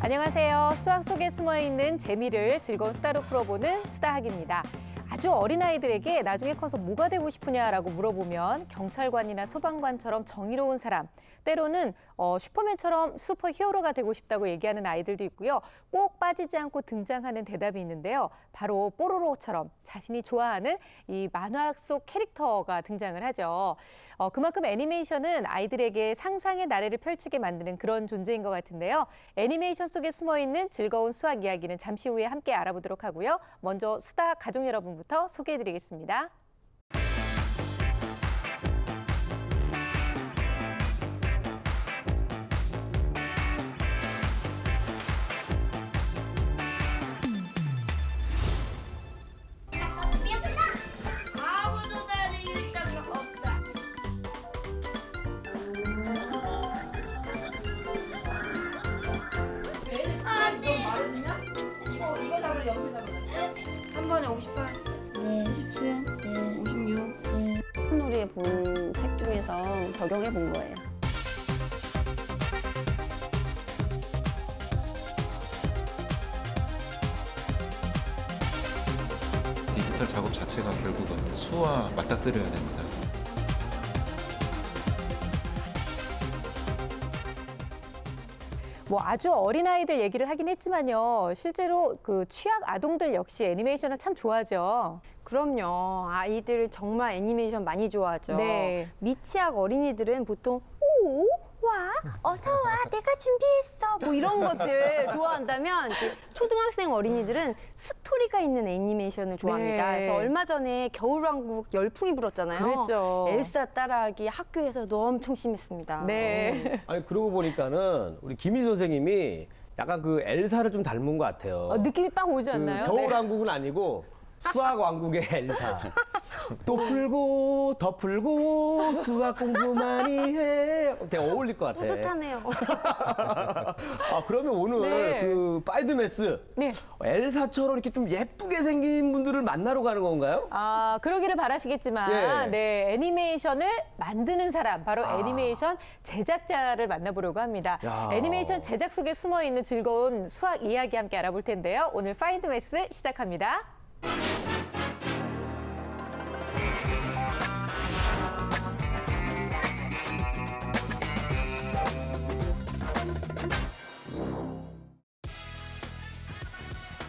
안녕하세요. 수학 속에 숨어있는 재미를 즐거운 수다로 풀어보는 수다학입니다. 아주 어린아이들에게 나중에 커서 뭐가 되고 싶으냐라고 물어보면 경찰관이나 소방관처럼 정의로운 사람, 때로는 슈퍼맨처럼 슈퍼히어로가 되고 싶다고 얘기하는 아이들도 있고요. 꼭 빠지지 않고 등장하는 대답이 있는데요. 바로 뽀로로처럼 자신이 좋아하는 이 만화 속 캐릭터가 등장을 하죠. 그만큼 애니메이션은 아이들에게 상상의 나래를 펼치게 만드는 그런 존재인 것 같은데요. 애니메이션 속에 숨어있는 즐거운 수학 이야기는 잠시 후에 함께 알아보도록 하고요. 먼저 수다 가족 여러분부터 소개해드리겠습니다. 아무도 나를 이길 자가 없다. 이거 잡으러 옆에 잡으러. 3번에 58, 네. 77, 56. 놀이에 본 책 중에서 적용해 본 거예요. 디지털 작업 자체가 결국은 수와 맞닥뜨려야 됩니다. 아주 어린아이들 얘기를 하긴 했지만요. 실제로 그 취학 아동들 역시 애니메이션을 참 좋아하죠. 그럼요. 아이들 정말 애니메이션 많이 좋아하죠. 네. 미취학 어린이들은 보통 오, 와, 어서 와, 내가 준비했어. 뭐 이런 것들 좋아한다면 이제 초등학생 어린이들은 스토리가 있는 애니메이션을 좋아합니다. 네. 그래서 얼마 전에 겨울왕국 열풍이 불었잖아요. 그랬죠. 엘사 따라하기 학교에서도 엄청 심했습니다. 네. 아니 그러고 보니까는 우리 김희지 선생님이 약간 그 엘사를 좀 닮은 것 같아요. 느낌이 빡 오지 그 않나요? 겨울왕국은 아니고 수학왕국의 엘사. 또 풀고 더 풀고 수학 공부 많이 해. 되게 어울릴 것 같아. 뿌듯하네요. 아 그러면 오늘 네. 그 파이드메스 네. 엘사처럼 이렇게 좀 예쁘게 생긴 분들을 만나러 가는 건가요? 그러기를 바라시겠지만, 예. 네, 애니메이션을 만드는 사람, 바로 애니메이션 제작자를 만나보려고 합니다. 야. 애니메이션 제작 속에 숨어있는 즐거운 수학 이야기 함께 알아볼 텐데요. 오늘 파인드 매스 시작합니다.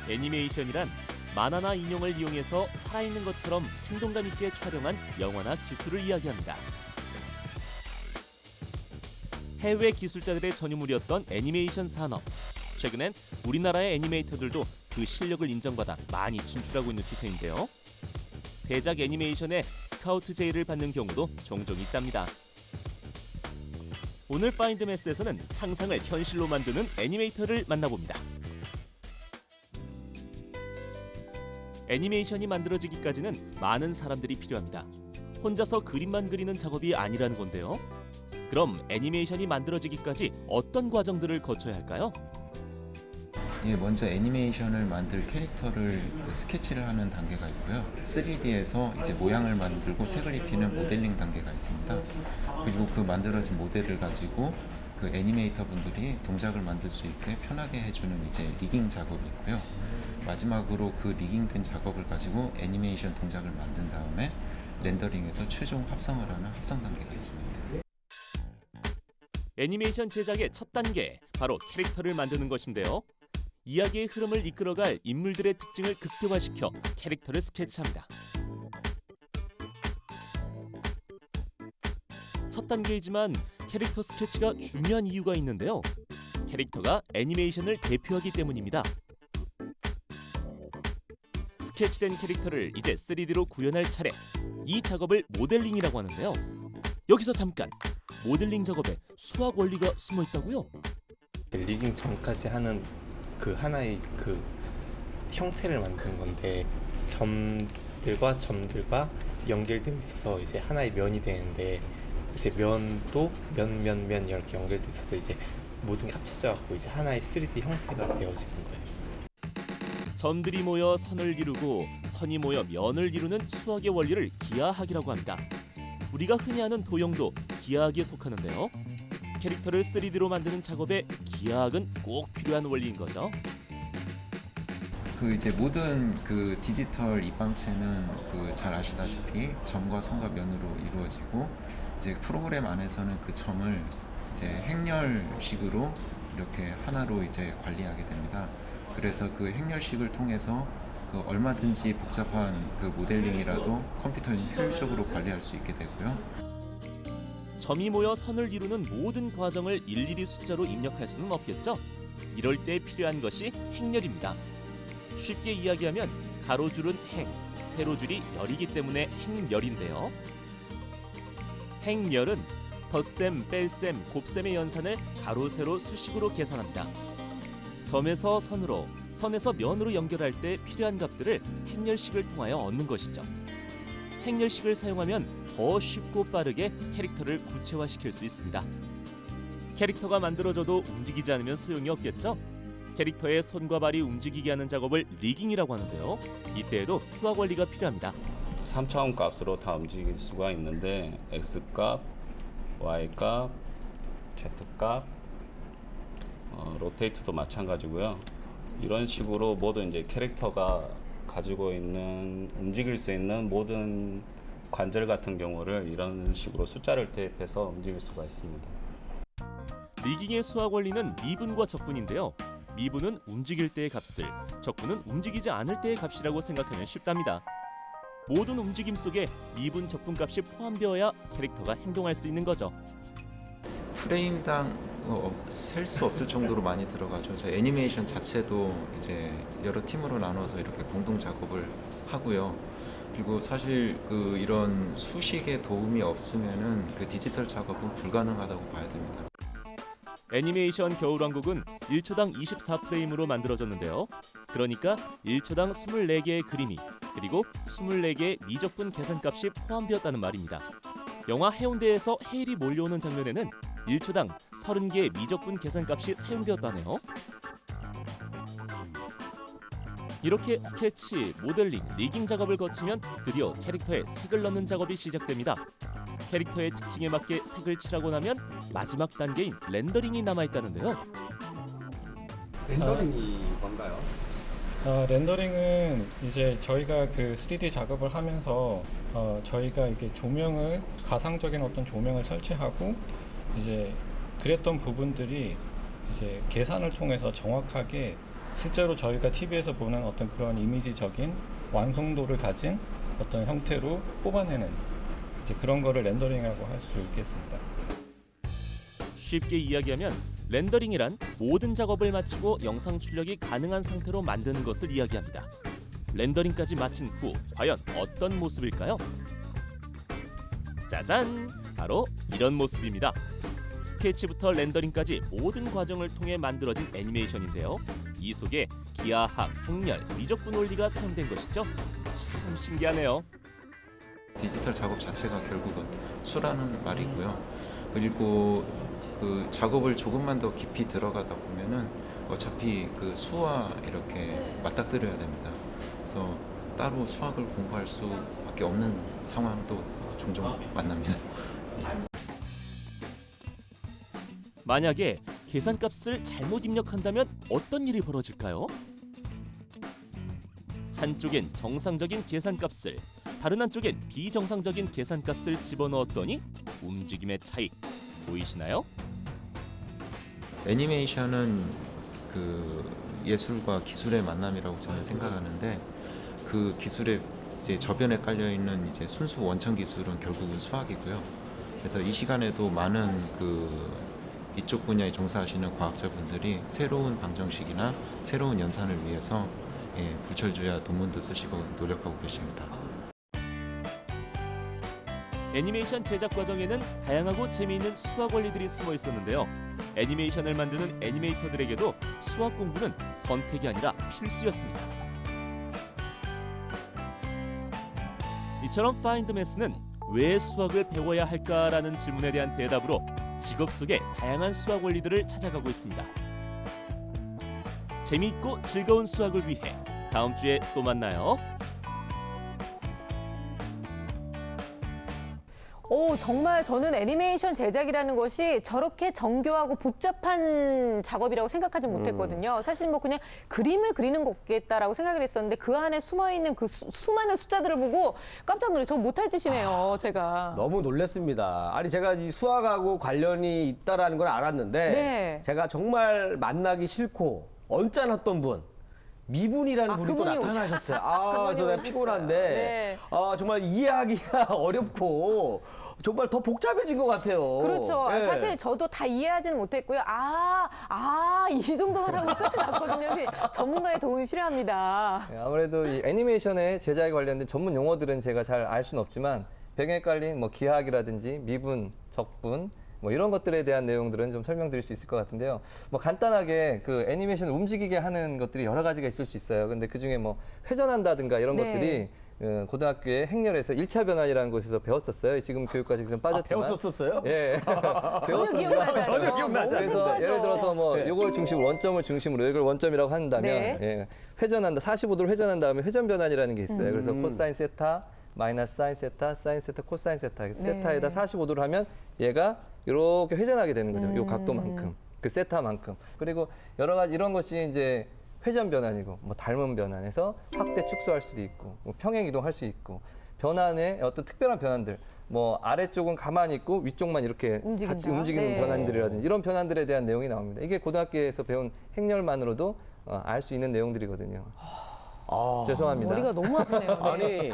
애니메이션이란 만화나 인형을 이용해서 살아있는 것처럼 생동감 있게 촬영한 영화나 기술을 이야기합니다. 해외 기술자들의 전유물이었던 애니메이션 산업. 최근엔 우리나라의 애니메이터들도 그 실력을 인정받아 많이 진출하고 있는 추세인데요. 대작 애니메이션에 스카우트 제의를 받는 경우도 종종 있답니다. 오늘 파인드매스에서는 상상을 현실로 만드는 애니메이터를 만나봅니다. 애니메이션이 만들어지기까지는 많은 사람들이 필요합니다. 혼자서 그림만 그리는 작업이 아니라는 건데요. 그럼 애니메이션이 만들어지기까지 어떤 과정들을 거쳐야 할까요? 먼저 애니메이션을 만들 캐릭터를 스케치를 하는 단계가 있고요. 3D에서 이제 모양을 만들고 색을 입히는 모델링 단계가 있습니다. 그리고 그 만들어진 모델을 가지고 그 애니메이터 분들이 동작을 만들 수 있게 편하게 해주는 이제 리깅 작업이 있고요. 마지막으로 그 리깅된 작업을 가지고 애니메이션 동작을 만든 다음에 렌더링해서 최종 합성을 하는 합성 단계가 있습니다. 애니메이션 제작의 첫 단계, 바로 캐릭터를 만드는 것인데요. 이야기의 흐름을 이끌어갈 인물들의 특징을 극대화시켜 캐릭터를 스케치합니다. 첫 단계이지만 캐릭터 스케치가 중요한 이유가 있는데요. 캐릭터가 애니메이션을 대표하기 때문입니다. 스케치된 캐릭터를 이제 3D로 구현할 차례. 이 작업을 모델링이라고 하는데요. 여기서 잠깐, 모델링 작업에 수학 원리가 숨어 있다고요? 리깅 전까지 하는 그 하나의 그 형태를 만드는 건데, 점들과 점들과 연결되어 있어서 이제 하나의 면이 되는데, 이제 면도 면 이렇게 연결돼 있어서 이제 모든 게 합쳐져 갖고 이제 하나의 3D 형태가 되어지는 거예요. 점들이 모여 선을 이루고 선이 모여 면을 이루는 수학의 원리를 기하학이라고 합니다. 우리가 흔히 아는 도형도 기하학에 속하는데요. 캐릭터를 3D로 만드는 작업에 기하학은 꼭 필요한 원리인 거죠. 그 이제 모든 그 디지털 입방체는 그 잘 아시다시피 점과 선과 면으로 이루어지고 이제 프로그램 안에서는 그 점을 이제 행렬식으로 이렇게 하나로 이제 관리하게 됩니다. 그래서 그 행렬식을 통해서 그 얼마든지 복잡한 그 모델링이라도 컴퓨터는 효율적으로 관리할 수 있게 되고요. 점이 모여 선을 이루는 모든 과정을 일일이 숫자로 입력할 수는 없겠죠. 이럴 때 필요한 것이 행렬입니다. 쉽게 이야기하면 가로줄은 행, 세로줄이 열이기 때문에 행열인데요. 행열은 덧셈, 뺄셈, 곱셈의 연산을 가로, 세로, 수식으로 계산합니다. 점에서 선으로, 선에서 면으로 연결할 때 필요한 값들을 행렬식을 통하여 얻는 것이죠. 행렬식을 사용하면 더 쉽고 빠르게 캐릭터를 구체화시킬 수 있습니다. 캐릭터가 만들어져도 움직이지 않으면 소용이 없겠죠? 캐릭터의 손과 발이 움직이게 하는 작업을 리깅이라고 하는데요. 이때에도 수학 원리가 필요합니다. 3차원 값으로 다 움직일 수가 있는데 X값, Y값, Z값, 로테이트도 마찬가지고요. 이런 식으로 모든 이제 캐릭터가 가지고 있는 움직일 수 있는 모든 관절 같은 경우를 이런 식으로 숫자를 대입해서 움직일 수가 있습니다. 리깅의 수학 원리는 미분과 적분인데요. 미분은 움직일 때의 값을, 적분은 움직이지 않을 때의 값이라고 생각하면 쉽답니다. 모든 움직임 속에 미분, 적분 값이 포함되어야 캐릭터가 행동할 수 있는 거죠. 프레임당 셀 수 없을 정도로 많이 들어가죠. 저 애니메이션 자체도 이제 여러 팀으로 나눠서 이렇게 공동 작업을 하고요. 그리고 사실 그 이런 수식의 도움이 없으면은 그 디지털 작업은 불가능하다고 봐야 됩니다. 애니메이션 겨울왕국은 1초당 24프레임으로 만들어졌는데요. 그러니까 1초당 24개의 그림이 그리고 24개의 미적분 계산값이 포함되었다는 말입니다. 영화 해운대에서 해일이 몰려오는 장면에는 1초당 30개의 미적분 계산값이 사용되었다네요. 이렇게 스케치, 모델링, 리깅 작업을 거치면 드디어 캐릭터에 색을 넣는 작업이 시작됩니다. 캐릭터의 특징에 맞게 색을 칠하고 나면 마지막 단계인 렌더링이 남아있다는데요. 렌더링이 뭔가요? 렌더링은 이제 저희가 그 3D 작업을 하면서 저희가 이렇게 조명을 가상적인 어떤 조명을 설치하고 이제 그랬던 부분들이 이제 계산을 통해서 정확하게 실제로 저희가 TV에서 보는 어떤 그런 이미지적인 완성도를 가진 어떤 형태로 뽑아내는 이제 그런 거를 렌더링이라고 할 수 있겠습니다. 쉽게 이야기하면 렌더링이란 모든 작업을 마치고 영상 출력이 가능한 상태로 만드는 것을 이야기합니다. 렌더링까지 마친 후 과연 어떤 모습일까요? 짜잔! 바로 이런 모습입니다. 스케치부터 렌더링까지 모든 과정을 통해 만들어진 애니메이션인데요. 이 속에 기하학, 행렬, 미적분 원리가 사용된 것이죠. 참 신기하네요. 디지털 작업 자체가 결국은 수라는 말이고요. 그리고 그 작업을 조금만 더 깊이 들어가다 보면은 어차피 그 수와 이렇게 맞닥뜨려야 됩니다. 그래서 따로 수학을 공부할 수밖에 없는 상황도 종종 만납니다. 만약에 계산값을 잘못 입력한다면 어떤 일이 벌어질까요? 한쪽엔 정상적인 계산값을, 다른 한쪽엔 비정상적인 계산값을 집어넣었더니 움직임의 차이 보이시나요? 애니메이션은 그 예술과 기술의 만남이라고 저는 생각하는데 그 기술의 이제 저변에 깔려 있는 이제 순수 원천 기술은 결국은 수학이고요. 그래서 이 시간에도 많은 그 이쪽 분야에 종사하시는 과학자분들이 새로운 방정식이나 새로운 연산을 위해서 불철주야 논문도 쓰시고 노력하고 계십니다. 애니메이션 제작 과정에는 다양하고 재미있는 수학 원리들이 숨어 있었는데요. 애니메이션을 만드는 애니메이터들에게도 수학 공부는 선택이 아니라 필수였습니다. 이처럼 파인드매스는 왜 수학을 배워야 할까라는 질문에 대한 대답으로 직업 속의 다양한 수학 원리들을 찾아가고 있습니다. 재미있고 즐거운 수학을 위해 다음 주에 또 만나요. 정말 저는 애니메이션 제작이라는 것이 저렇게 정교하고 복잡한 작업이라고 생각하지 못했거든요. 사실 뭐 그냥 그림을 그리는 거겠다라고 생각을 했었는데 그 안에 숨어있는 그 수많은 숫자들을 보고 깜짝 놀라서 저 못할 짓이네요, 제가. 너무 놀랐습니다. 아니 제가 이 수학하고 관련이 있다라는 걸 알았는데 네. 제가 정말 만나기 싫고 언짢았던 분. 미분이라는 분이 또 그분이 나타나셨어요. 그분이 저 내가 오셨어요. 피곤한데 네. 정말 이해하기가 어렵고 정말 더 복잡해진 것 같아요. 그렇죠. 예. 사실 저도 다 이해하지는 못했고요. 이 정도만 하고 끝이 났거든요. 전문가의 도움이 필요합니다. 네, 아무래도 이 애니메이션의 제작에 관련된 전문 용어들은 제가 잘 알 수는 없지만 배경에 깔린 뭐 기하학이라든지 미분, 적분 뭐 이런 것들에 대한 내용들은 좀 설명드릴 수 있을 것 같은데요. 뭐 간단하게 그 애니메이션을 움직이게 하는 것들이 여러 가지가 있을 수 있어요. 근데 그 중에 뭐 회전한다든가 이런 네. 것들이 고등학교의 행렬에서 1차 변환이라는 곳에서 배웠었어요. 지금 교육과정에서 좀 빠졌지만. 배웠었어요? 예. 배웠습니다. 기억나죠? 전혀 기억나지 그래서 생소하죠. 예를 들어서 뭐 네. 이걸 중심으로 원점을 중심으로 이걸 원점이라고 한다면 네. 예, 회전한다 45도를 회전한 다음에 회전 변환이라는 게 있어요. 그래서 코사인 세타 마이너스 사인 세타, 사인 세타, 코사인 세타. 세타에다 45도를 하면 얘가 이렇게 회전하게 되는 거죠. 이 각도만큼, 그 세타만큼. 그리고 여러 가지 이런 것이 이제 회전 변환이고, 뭐 닮은 변환에서 확대 축소할 수도 있고, 뭐 평행 이동할 수 있고, 변환의 어떤 특별한 변환들. 뭐 아래쪽은 가만히 있고 위쪽만 이렇게 같이 움직이는 네. 변환들이라든지 이런 변환들에 대한 내용이 나옵니다. 이게 고등학교에서 배운 행렬만으로도 알 수 있는 내용들이거든요. 죄송합니다. 머리가 너무 아프네요. 네.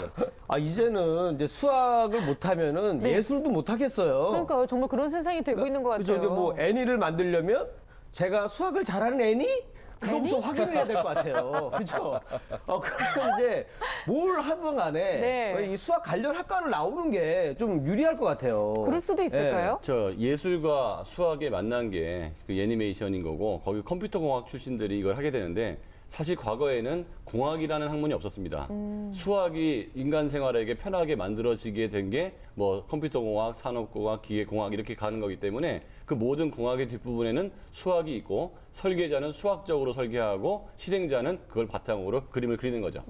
아니, 이제는 이제 수학을 못하면은 예술도 못하겠어요. 그러니까요. 정말 그런 세상이 되고 있는 것 같아요. 그죠? 이제 뭐 애니를 만들려면 제가 수학을 잘하는 애니? 그거부터 확인을 해야 될 것 같아요. 그죠? 그러면 이제 뭘 하든 간에 네. 이 수학 관련 학과를 나오는 게 좀 유리할 것 같아요. 그럴 수도 있을까요? 저 예술과 수학의 만난 게 그 애니메이션인 거고 거기 컴퓨터공학 출신들이 이걸 하게 되는데 사실 과거에는 공학이라는 학문이 없었습니다. 수학이 인간 생활에게 편하게 만들어지게 된 게 뭐 컴퓨터공학, 산업공학, 기계공학 이렇게 가는 거기 때문에 그 모든 공학의 뒷부분에는 수학이 있고 설계자는 수학적으로 설계하고 실행자는 그걸 바탕으로 그림을 그리는 거죠.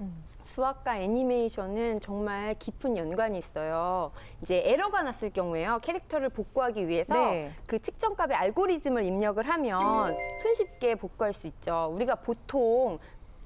수학과 애니메이션은 정말 깊은 연관이 있어요. 이제 에러가 났을 경우에요. 캐릭터를 복구하기 위해서 네. 그 측정값의 알고리즘을 입력을 하면 손쉽게 복구할 수 있죠. 우리가 보통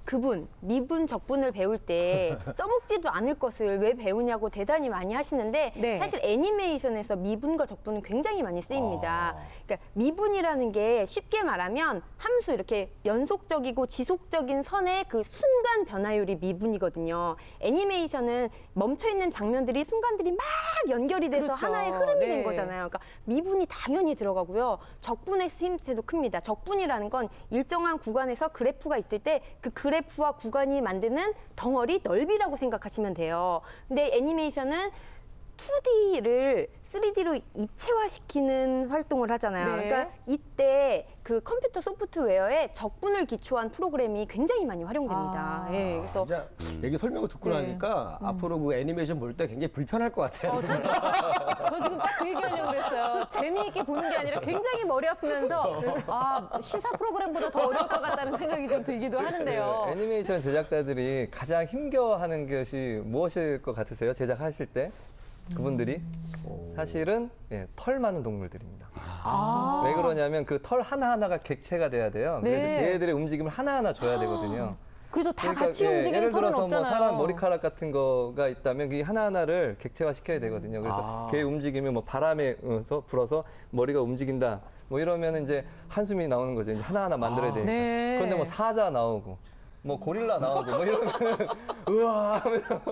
그분, 미분, 적분을 배울 때 써먹지도 않을 것을 왜 배우냐고 대단히 많이 하시는데 네. 사실 애니메이션에서 미분과 적분은 굉장히 많이 쓰입니다. 그러니까 미분이라는 게 쉽게 말하면 함수 이렇게 연속적이고 지속적인 선의 그 순간 변화율이 미분이거든요. 애니메이션은 멈춰있는 장면들이 순간들이 막 연결이 돼서 그렇죠. 하나의 흐름이 네. 된 거잖아요. 그러니까 미분이 당연히 들어가고요. 적분의 쓰임새도 큽니다. 적분이라는 건 일정한 구간에서 그래프가 있을 때 그 그래프와 구간이 만드는 덩어리 넓이라고 생각하시면 돼요. 근데 애니메이션은 2D를 3D로 입체화시키는 활동을 하잖아요. 네. 그러니까 이때 그 컴퓨터 소프트웨어에 적분을 기초한 프로그램이 굉장히 많이 활용됩니다. 예, 그래서 진짜 얘기 설명을 듣고 네. 나니까 앞으로 그 애니메이션 볼 때 굉장히 불편할 것 같아요. 저 지금 딱 그 얘기하려고 그랬어요. 재미있게 보는 게 아니라 굉장히 머리 아프면서 시사 프로그램보다 더 어려울 것 같다는 생각이 좀 들기도 하는데요. 애니메이션 제작자들이 가장 힘겨워하는 것이 무엇일 것 같으세요? 제작하실 때 그분들이 사실은 털 많은 동물들입니다. 왜 그러냐면 그 털 하나하나가 객체가 돼야 돼요. 그래서 네. 걔네들의 움직임을 하나하나 줘야 되거든요. 그래서 다 그러니까, 같이 움직이는 예를 털은 들어서 없잖아요. 뭐 사람 머리카락 같은 거가 있다면 그 하나하나를 객체화 시켜야 되거든요. 그래서 걔 움직이면 뭐 바람에 불어서 머리가 움직인다. 뭐 이러면 이제 한숨이 나오는 거죠. 이제 하나하나 만들어야 되니까. 네. 그런데 뭐 사자 나오고 뭐 고릴라 나오고 뭐 이러면 우와 하면서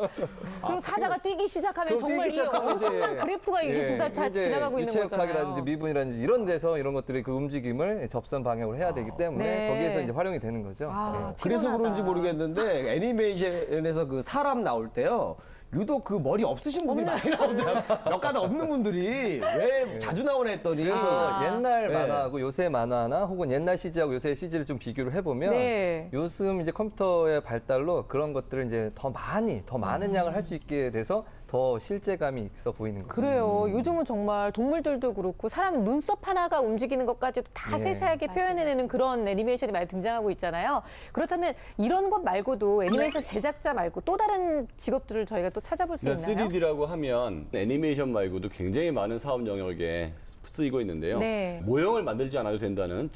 그럼 사자가 뛰기 시작하면 그럼 정말 뛰기 이 시작하면 이제 엄청난 그래프가 이게 지금 다 이제 지나가고 있는 거잖아요. 유체역학이라든지 미분이라든지 이런 데서 이런 것들이 그 움직임을 접선 방향으로 해야 되기 때문에 네. 거기에서 이제 활용이 되는 거죠. 그래서 피곤하다. 그런지 모르겠는데 애니메이션에서 그 사람 나올 때요. 유독 그 머리 없으신 분들이 많이 나오더라고요. 몇 가닥 없는 분들이 왜 자주 나오나 했더니 그래서 옛날 네. 만화하고 요새 만화나 혹은 옛날 CG하고 요새 CG를 좀 비교를 해보면 네. 요즘 이제 컴퓨터의 발달로 그런 것들을 이제 더 많은 양을 할 수 있게 돼서 더 더 실제감이 있어 보이는 거죠. 그래요. 요즘은 정말 동물들도 그렇고 사람 눈썹 하나가 움직이는 것까지도 다 예. 세세하게 표현해내는 그런 애니메이션이 많이 등장하고 있잖아요. 그렇다면 이런 것 말고도 애니메이션 제작자 말고 또 다른 직업들을 저희가 또 찾아볼 수 있나요? 3D라고 하면 애니메이션 말고도 굉장히 많은 사업 영역에 쓰이고 있는데요. 네. 모형을 만들지 않아도 된다는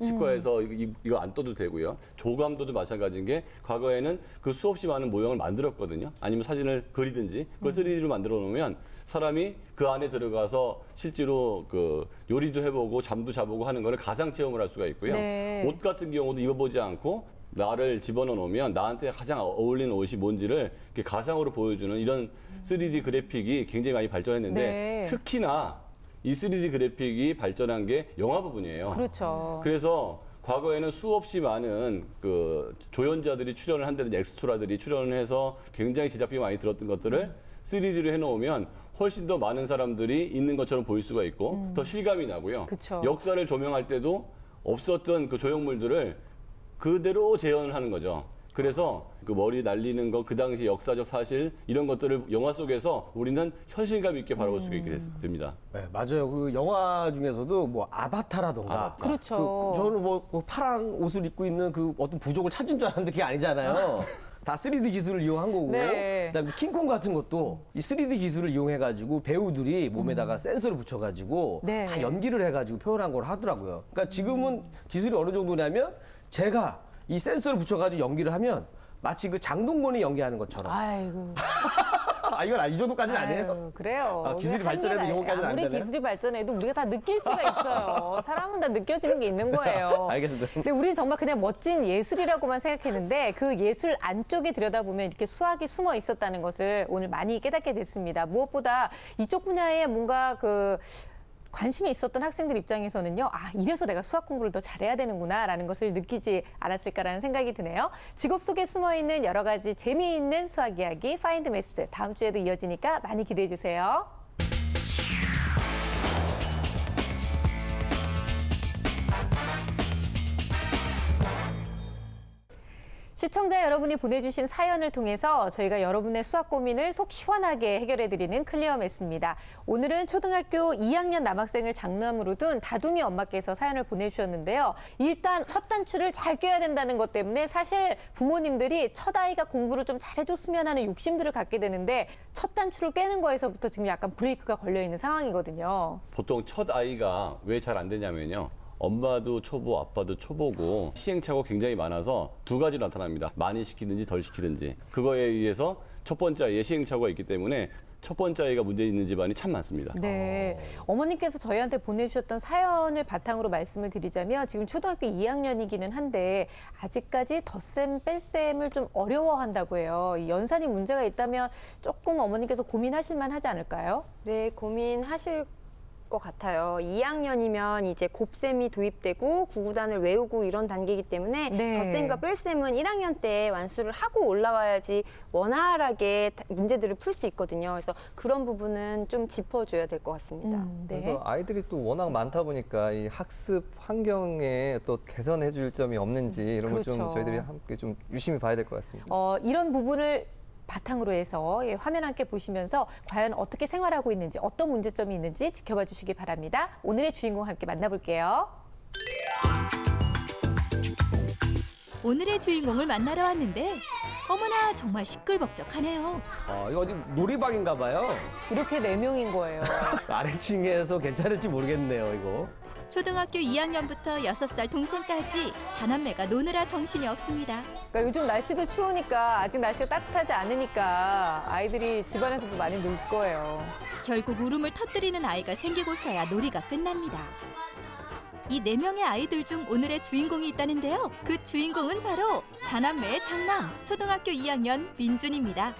치과에서 이거 안 떠도 되고요. 조감도도 마찬가지인 게 과거에는 그 수없이 많은 모형을 만들었거든요. 아니면 사진을 그리든지 그걸 3D로 만들어 놓으면 사람이 그 안에 들어가서 실제로 그 요리도 해보고 잠도 자보고 하는 거를 가상 체험을 할 수가 있고요. 네. 옷 같은 경우도 입어보지 않고 나를 집어넣어 놓으면 나한테 가장 어울리는 옷이 뭔지를 이렇게 가상으로 보여주는 이런 3D 그래픽이 굉장히 많이 발전했는데 네. 특히나 이 3D 그래픽이 발전한 게 영화 부분이에요. 그렇죠. 그래서 과거에는 수없이 많은 그 조연자들이 출연을 한다든지 엑스트라들이 출연을 해서 굉장히 제작비가 많이 들었던 것들을 3D로 해놓으면 훨씬 더 많은 사람들이 있는 것처럼 보일 수가 있고 더 실감이 나고요. 그쵸. 역사를 조명할 때도 없었던 그 조형물들을 그대로 재현을 하는 거죠. 그래서 그 머리 날리는 거, 그 당시 역사적 사실 이런 것들을 영화 속에서 우리는 현실감 있게 바라볼 수 있게 됩니다. 네, 맞아요. 그 영화 중에서도 뭐 아바타라던가. 그렇죠. 저는 그 파란 옷을 입고 있는 그 어떤 부족을 찾은 줄 알았는데 그게 아니잖아요. 다 3D 기술을 이용한 거고요. 네. 그다음에 킹콩 같은 것도 이 3D 기술을 이용해가지고 배우들이 몸에다가 센서를 붙여가지고 네. 다 연기를 해가지고 표현한 걸 하더라고요. 그러니까 지금은 기술이 어느 정도냐면 제가 이 센서를 붙여가지고 연기를 하면 마치 그 장동건이 연기하는 것처럼. 아이고. 이건 이 정도까지는 안 해요. 아유, 그래요. 기술이 발전해도 이거까지는 안 아무리 되나요? 기술이 발전해도 우리가 다 느낄 수가 있어요. 사람은 다 느껴지는 게 있는 거예요. 알겠습니다. 근데 우리는 정말 그냥 멋진 예술이라고만 생각했는데 그 예술 안쪽에 들여다보면 이렇게 수학이 숨어 있었다는 것을 오늘 많이 깨닫게 됐습니다. 무엇보다 이쪽 분야에 뭔가 그 관심이 있었던 학생들 입장에서는요. 이래서 내가 수학 공부를 더 잘해야 되는구나라는 것을 느끼지 않았을까라는 생각이 드네요. 직업 속에 숨어있는 여러 가지 재미있는 수학 이야기 파인드 매스 다음 주에도 이어지니까 많이 기대해 주세요. 시청자 여러분이 보내주신 사연을 통해서 저희가 여러분의 수학 고민을 속 시원하게 해결해드리는 클리어 매스입니다. 오늘은 초등학교 2학년 남학생을 장남으로 둔 다둥이 엄마께서 사연을 보내주셨는데요. 일단 첫 단추를 잘 꿰야 된다는 것 때문에 사실 부모님들이 첫 아이가 공부를 좀 잘해줬으면 하는 욕심들을 갖게 되는데 첫 단추를 꿰는 거에서부터 지금 약간 브레이크가 걸려있는 상황이거든요. 보통 첫 아이가 왜 잘 안 되냐면요. 엄마도 초보, 아빠도 초보고 시행착오가 굉장히 많아서 두 가지로 나타납니다. 많이 시키든지 덜 시키든지. 그거에 의해서 첫 번째 아이의 시행착오가 있기 때문에 첫 번째 아이가 문제 있는 집안이 참 많습니다. 네. 어머님께서 저희한테 보내주셨던 사연을 바탕으로 말씀을 드리자면 지금 초등학교 2학년이기는 한데 아직까지 덧셈, 뺄셈을 좀 어려워한다고 해요. 이 연산이 문제가 있다면 조금 어머님께서 고민하실 만하지 않을까요? 네, 고민하실 것 같아요. 2학년이면 이제 곱셈이 도입되고 구구단을 외우고 이런 단계이기 때문에 네. 덧셈과 뺄셈은 1학년 때 완수를 하고 올라와야지 원활하게 문제들을 풀 수 있거든요. 그래서 그런 부분은 좀 짚어줘야 될 것 같습니다. 네. 그래서 아이들이 또 워낙 많다 보니까 이 학습 환경에 또 개선해 줄 점이 없는지 이런 걸 좀 그렇죠. 저희들이 함께 좀 유심히 봐야 될 것 같습니다. 이런 부분을 바탕으로 해서 화면 함께 보시면서 과연 어떻게 생활하고 있는지 어떤 문제점이 있는지 지켜봐 주시기 바랍니다. 오늘의 주인공 함께 만나볼게요. 오늘의 주인공을 만나러 왔는데 어머나 정말 시끌벅적하네요. 이거 어디 놀이방인가 봐요. 이렇게 4명인 거예요. 아래층에서 괜찮을지 모르겠네요, 이거. 초등학교 2학년부터 6살 동생까지 4남매가 노느라 정신이 없습니다. 그러니까 요즘 날씨도 추우니까 아직 날씨가 따뜻하지 않으니까 아이들이 집안에서도 많이 놀 거예요. 결국 울음을 터뜨리는 아이가 생기고서야 놀이가 끝납니다. 이 4명의 아이들 중 오늘의 주인공이 있다는데요. 그 주인공은 바로 4남매의 장남, 초등학교 2학년 민준입니다.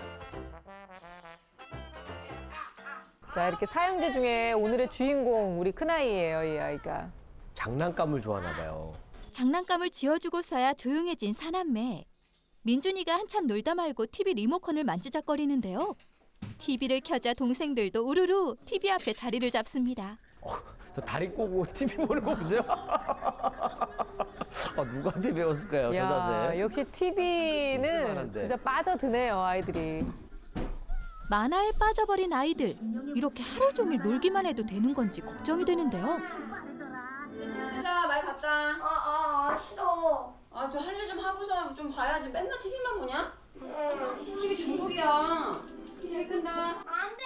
자, 이렇게 사연자 중에 오늘의 주인공 우리 큰아이예요, 이 아이가. 장난감을 좋아하나 봐요. 장난감을 쥐어주고서야 조용해진 4남매. 민준이가 한참 놀다 말고 TV 리모컨을 만지작거리는데요. TV를 켜자 동생들도 우르르 TV 앞에 자리를 잡습니다. 저 다리 꼬고 TV 보는 거 보세요. 누구한테 배웠을까요, 저 자세? 역시 TV는 궁금한데. 진짜 빠져드네요, 아이들이. 만화에 빠져버린 아이들. 이렇게 하루 종일 놀기만 해도 되는 건지 걱정이 되는데요. 자, 많이 봤다. 싫어. 아, 좀 할 일 좀 하고서 좀 봐야지. 맨날 TV만 보냐? TV 중독이야. TV 끈다. 안 돼.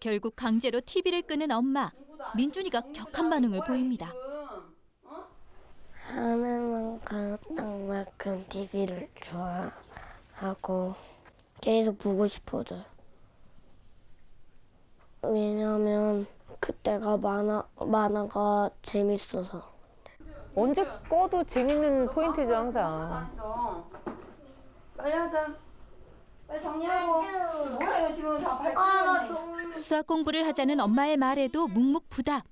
결국 강제로 TV를 끄는 엄마. 민준이가 격한 반응을 보입니다. 하늘만 가졌던 만큼 TV를 좋아하고 계속 보고 싶어져요. 왜냐면 그때가 만화가 재밌어서. 언제 꺼도 재밌는 포인트죠, 항상. 알았어. 빨리 하자. 빨리 정리하고. 뭐야, 이거 지금 다 밝히네. 수학 공부를 하자는 엄마의 말에도 묵묵부답.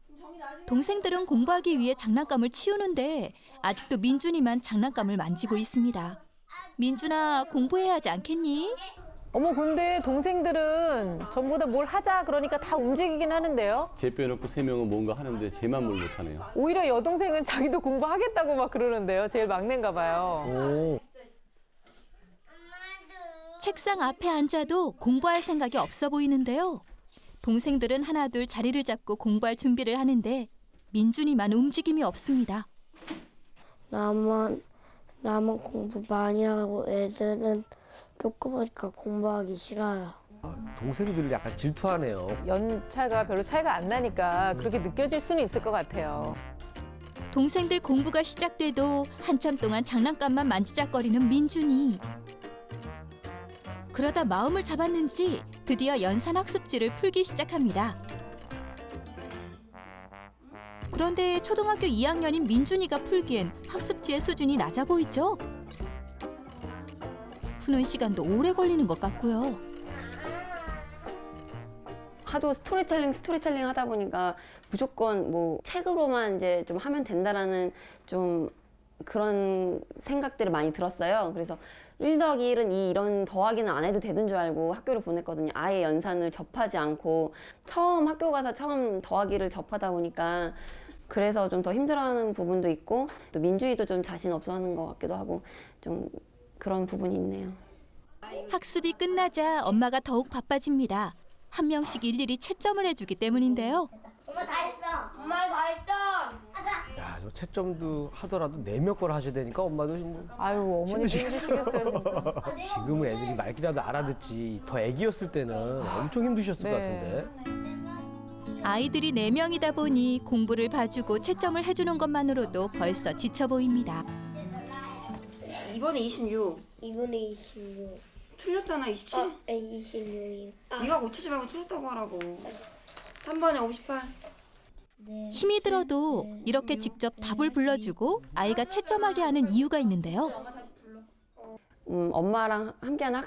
동생들은 공부하기 위해 장난감을 치우는데 아직도 민준이만 장난감을 만지고 있습니다. 민준아, 공부해야 하지 않겠니? 어머, 근데 동생들은 전부 다 뭘 하자 그러니까 다 움직이긴 하는데요. 제 빼놓고 3명은 뭔가 하는데 제만 뭘 못하네요. 오히려 여동생은 자기도 공부하겠다고 막 그러는데요. 제일 막내인가 봐요. 책상 앞에 앉아도 공부할 생각이 없어 보이는데요. 동생들은 하나둘 자리를 잡고 공부할 준비를 하는데 민준이만 움직임이 없습니다. 나만 공부 많이 하고 애들은 조그마니까 공부하기 싫어요. 동생들이 약간 질투하네요. 연차가 별로 차이가 안 나니까 그렇게 느껴질 수는 있을 것 같아요. 동생들 공부가 시작돼도 한참 동안 장난감만 만지작거리는 민준이. 그러다 마음을 잡았는지 드디어 연산학습지를 풀기 시작합니다. 그런데 초등학교 2학년인 민준이가 풀기엔 학습지의 수준이 낮아 보이죠? 푸는 시간도 오래 걸리는 것 같고요. 하도 스토리텔링 하다 보니까 무조건 뭐 책으로만 이제 좀 하면 된다라는 좀 그런 생각들을 많이 들었어요. 그래서 1 더하기 1은 2 이런 더하기는 안 해도 되는 줄 알고 학교를 보냈거든요. 아예 연산을 접하지 않고 처음 학교 가서 처음 더하기를 접하다 보니까 그래서 좀 더 힘들어하는 부분도 있고 또 민준이도 좀 자신 없어하는 것 같기도 하고 좀 그런 부분이 있네요. 학습이 끝나자 엄마가 더욱 바빠집니다. 한 명씩 일일이 채점을 해주기 때문인데요. 엄마 다 했어. 엄마 다 했어. 하자. 야, 저 채점도 하더라도 4명 걸 하셔야 되니까 엄마도 뭐 아유, 어머니 힘드시겠어요, 진짜. 지금은 애들이 말귀라도 알아듣지 더 애기였을 때는 엄청 힘드셨을 것 같은데. 아이들이 4명이다 보니 공부를 봐주고 채점을 해주는 것만으로도 벌써 지쳐 보입니다. 이번에 26. 이번에 26. 틀렸잖아, 27. 26. 네가 고치지 말고 틀렸다고 하라고. 3번에 58. 힘이 들어도 이렇게 직접 답을 불러주고 아이가 채점하게 하는 이유가 있는데요. 엄마랑 함께하는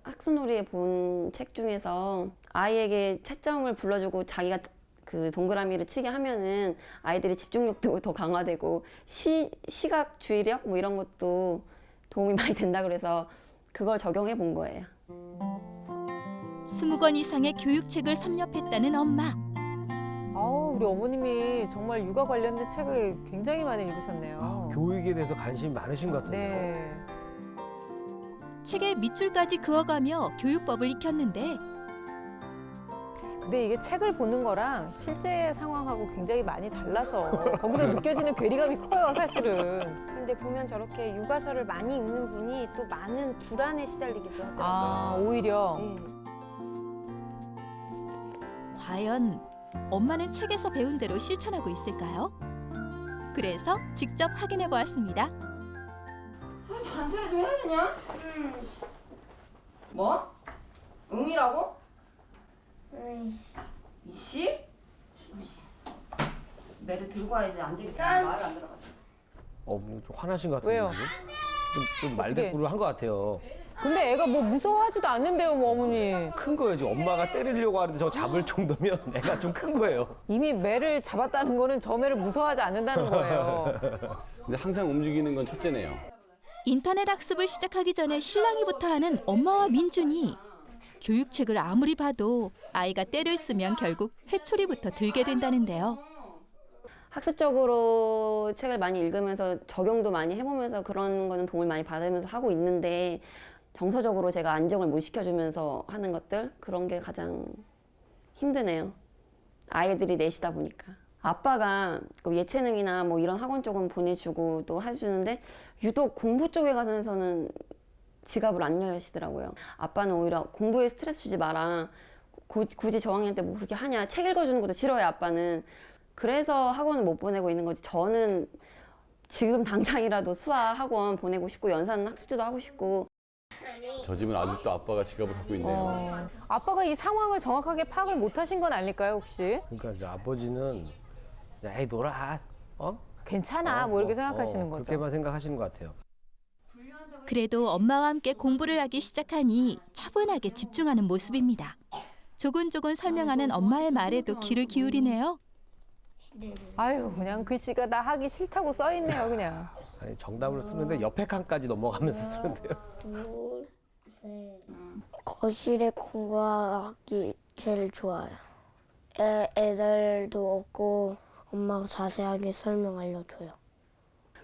학습놀이에 본 책 중에서 아이에게 채점을 불러주고 자기가 그 동그라미를 치게 하면은 아이들이 집중력도 더 강화되고 시각 주의력 뭐 이런 것도 도움이 많이 된다 그래서 그걸 적용해 본 거예요. 20권 이상의 교육책을 섭렵했다는 엄마. 우리 어머님이 정말 육아 관련된 책을 굉장히 많이 읽으셨네요. 교육에 대해서 관심이 많으신 것 같은데요. 네. 책에 밑줄까지 그어가며 교육법을 익혔는데 근데 이게 책을 보는 거랑 실제 상황하고 굉장히 많이 달라서 거기서 느껴지는 괴리감이 커요, 사실은. 근데 보면 저렇게 육아서를 많이 읽는 분이 또 많은 불안에 시달리기도 하더라고요. 아, 오히려. 과연 엄마는 책에서 배운 대로 실천하고 있을까요? 그래서 직접 확인해 보았습니다. 잔소리 좀 해야 되냐? 뭐? 응이라고? 이씨? 매를 들고 와야지. 안 되겠어. 말을 안 들어가지. 좀 화나신 것 같은데. 왜요? 좀 말대꾸를 한 것 같아요. 근데 애가 뭐 무서워하지도 않는데요, 뭐 어머니. 큰 거예요. 지금 엄마가 때리려고 하는데 저 잡을 정도면 애가 좀 큰 거예요. 이미 매를 잡았다는 거는 저 매를 무서워하지 않는다는 거예요. 근데 항상 움직이는 건 첫째네요. 인터넷 학습을 시작하기 전에 실랑이부터 하는 엄마와 민준이. 교육책을 아무리 봐도 아이가 때를 쓰면 결국 회초리부터 들게 된다는데요. 학습적으로 책을 많이 읽으면서 적용도 많이 해보면서 그런 거는 도움을 많이 받으면서 하고 있는데 정서적으로 제가 안정을 못 시켜주면서 하는 것들 그런 게 가장 힘드네요. 아이들이 넷이다 보니까. 아빠가 예체능이나 뭐 이런 학원 쪽은 보내주고 또 해주는데 유독 공부 쪽에 가서는 지갑을 안 여시더라고요. 아빠는 오히려 공부에 스트레스 주지 마라. 굳이 저학년 때 뭐 그렇게 하냐. 책 읽어주는 것도 싫어요, 아빠는. 그래서 학원을 못 보내고 있는 거지. 저는 지금 당장이라도 수학 학원 보내고 싶고 연산 학습지도 하고 싶고. 저 집은 아직도 아빠가 지갑을 갖고 있네요. 아빠가 이 상황을 정확하게 파악을 못 하신 건 아닐까요, 혹시? 그러니까 이제 아버지는 에이 놀아, 괜찮아, 뭐 이렇게 생각하시는 거죠. 그렇게만 생각하시는 것 같아요. 그래도 엄마와 함께 공부를 하기 시작하니 차분하게 집중하는 모습입니다. 조곤조곤 설명하는 엄마의 말에도 귀를 기울이네요. 아유, 그냥 글씨가 나 하기 싫다고 써 있네요, 그냥. 아니, 정답을 쓰는데 옆에 칸까지 넘어가면서 쓰는데요. 둘, 셋. 거실에 공부하기 제일 좋아요. 애들도 없고 엄마가 자세하게 설명 알려줘요.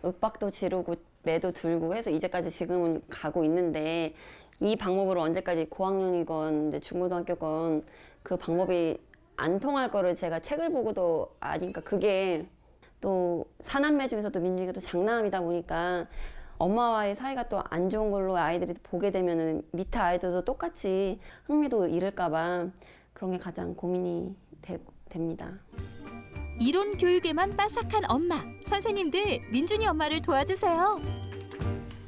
윽박도 지르고 매도 들고 해서 이제까지 지금은 가고 있는데 이 방법으로 언제까지 고학년이건 중고등학교건 그 방법이 안 통할 거를 제가 책을 보고도 아니까 그게 또 사남매 중에서도 민준이가 또 장남이다 보니까 엄마와의 사이가 또 안 좋은 걸로 아이들이 보게 되면은 밑에 아이들도 똑같이 흥미도 잃을까 봐 그런 게 가장 고민이 됩니다. 이론 교육에만 빠삭한 엄마. 선생님들, 민준이 엄마를 도와주세요.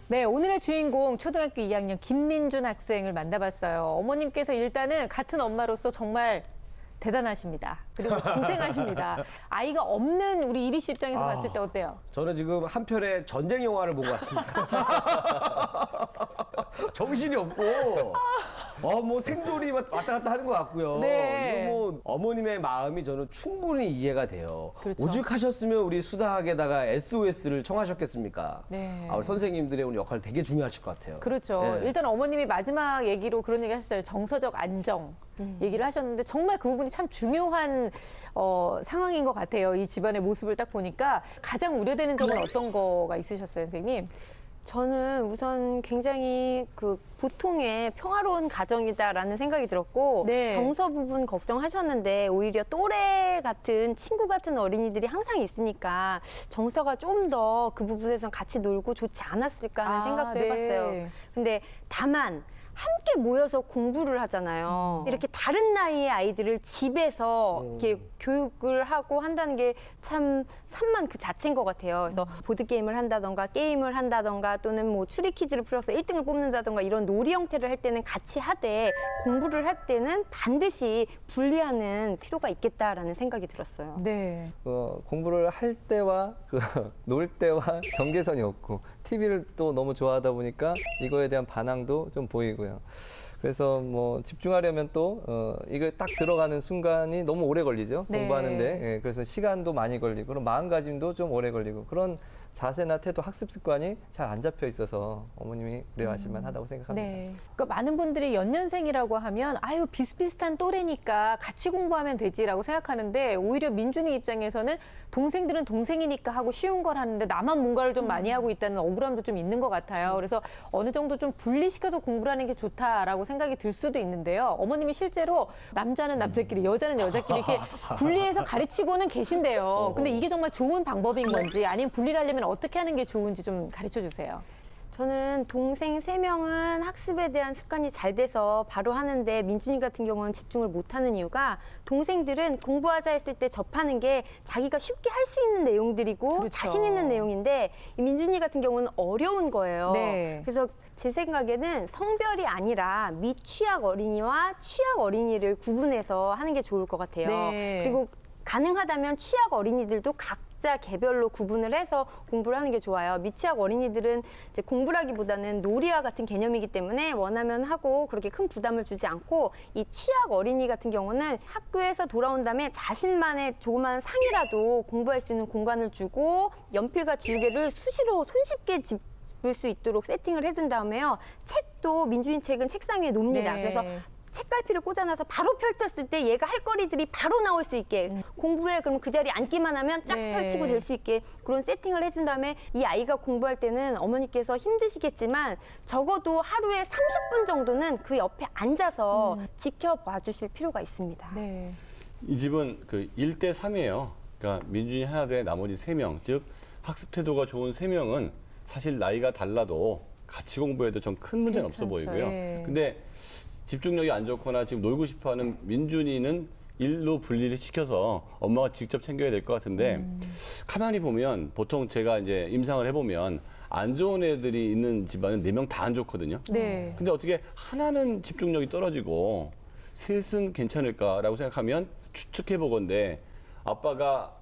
네, 오늘의 주인공 초등학교 2학년 김민준 학생을 만나봤어요. 어머님께서 일단은 같은 엄마로서 정말 대단하십니다. 그리고 고생하십니다. 아이가 없는 우리 이리 씨 입장에서 봤을 때 어때요? 저는 지금 한 편의 전쟁 영화를 본 것 같습니다. 정신이 없고, 뭐 생존이 왔다 갔다 하는 것 같고요. 네. 이거 뭐 어머님의 마음이 저는 충분히 이해가 돼요. 그렇죠. 오죽하셨으면 우리 수다학에다가 SOS를 청하셨겠습니까? 네. 우리 선생님들의 오늘 역할 되게 중요하실 것 같아요. 그렇죠. 네. 일단 어머님이 마지막 얘기로 그런 얘기 하셨어요. 정서적 안정 얘기를 하셨는데 정말 그 부분이 참 중요한 상황인 것 같아요. 이 집안의 모습을 딱 보니까 가장 우려되는 점은 어떤 거가 있으셨어요, 선생님? 저는 우선 굉장히 그 보통의 평화로운 가정이다라는 생각이 들었고 네. 정서 부분 걱정하셨는데 오히려 또래 같은 친구 같은 어린이들이 항상 있으니까 정서가 좀 더 그 부분에서 같이 놀고 좋지 않았을까 하는 생각도 네. 해봤어요. 근데 다만 함께 모여서 공부를 하잖아요. 이렇게 다른 나이의 아이들을 집에서 이렇게 교육을 하고 한다는 게 참 산만 그 자체인 것 같아요. 그래서 보드게임을 한다던가 게임을 한다던가 또는 뭐 추리 퀴즈를 풀어서 1등을 뽑는다던가 이런 놀이 형태를 할 때는 같이 하되 공부를 할 때는 반드시 분리하는 필요가 있겠다라는 생각이 들었어요. 네. 공부를 할 때와 놀 때와 경계선이 없고 TV를 또 너무 좋아하다 보니까 이거에 대한 반항도 좀 보이고요. 그래서 뭐 집중하려면 또 이거 딱 들어가는 순간이 너무 오래 걸리죠. 네. 공부하는데. 예, 그래서 시간도 많이 걸리고 그런 마음가짐도 좀 오래 걸리고 그런 자세나 태도, 학습 습관이 잘 안 잡혀 있어서 어머님이 그래하실 만하다고 생각합니다. 네. 그러니까 많은 분들이 연년생이라고 하면 아유 비슷비슷한 또래니까 같이 공부하면 되지라고 생각하는데 오히려 민준이 입장에서는 동생들은 동생이니까 하고 쉬운 걸 하는데 나만 뭔가를 좀 많이 하고 있다는 억울함도 좀 있는 것 같아요. 그래서 어느 정도 좀 분리시켜서 공부를 하는 게 좋다라고 생각이 들 수도 있는데요. 어머님이 실제로 남자는 남자끼리, 여자는 여자끼리 이렇게 분리해서 가르치고는 계신데요. 근데 이게 정말 좋은 방법인 건지 아니면 분리를 하려면 어떻게 하는 게 좋은지 좀 가르쳐 주세요. 저는 동생 3명은 학습에 대한 습관이 잘 돼서 바로 하는데 민준이 같은 경우는 집중을 못하는 이유가 동생들은 공부하자 했을 때 접하는 게 자기가 쉽게 할 수 있는 내용들이고 그렇죠. 자신 있는 내용인데 이 민준이 같은 경우는 어려운 거예요. 네. 그래서 제 생각에는 성별이 아니라 미취학 어린이와 취학 어린이를 구분해서 하는 게 좋을 것 같아요. 네. 그리고 가능하다면 취학 어린이들도 각자 개별로 구분을 해서 공부를 하는 게 좋아요. 미취학 어린이들은 이제 공부라기보다는 놀이와 같은 개념이기 때문에 원하면 하고 그렇게 큰 부담을 주지 않고 이 취학 어린이 같은 경우는 학교에서 돌아온 다음에 자신만의 조그만 상이라도 공부할 수 있는 공간을 주고 연필과 지우개를 수시로 손쉽게 볼 수 있도록 세팅을 해둔 다음에요. 책도 민준이 책은 책상 위에 놉니다. 네. 그래서 책갈피를 꽂아놔서 바로 펼쳤을 때 얘가 할 거리들이 바로 나올 수 있게 공부에 그럼 그 자리에 앉기만 하면 쫙 네. 펼치고 될 수 있게 그런 세팅을 해준 다음에 이 아이가 공부할 때는 어머니께서 힘드시겠지만 적어도 하루에 30분 정도는 그 옆에 앉아서 지켜봐 주실 필요가 있습니다. 네. 이 집은 그 1대 3이에요. 그러니까 민준이 하나 대 나머지 3명, 즉 학습 태도가 좋은 3명은 사실 나이가 달라도 같이 공부해도 전 큰 문제는 없어 보이고요. 예. 근데 집중력이 안 좋거나 지금 놀고 싶어하는 민준이는 일로 분리를 시켜서 엄마가 직접 챙겨야 될 것 같은데 가만히 보면 보통 제가 이제 임상을 해보면 안 좋은 애들이 있는 집안은 4명 다 안 좋거든요. 네. 근데 어떻게 하나는 집중력이 떨어지고 셋은 괜찮을까라고 생각하면 추측해 보건데 아빠가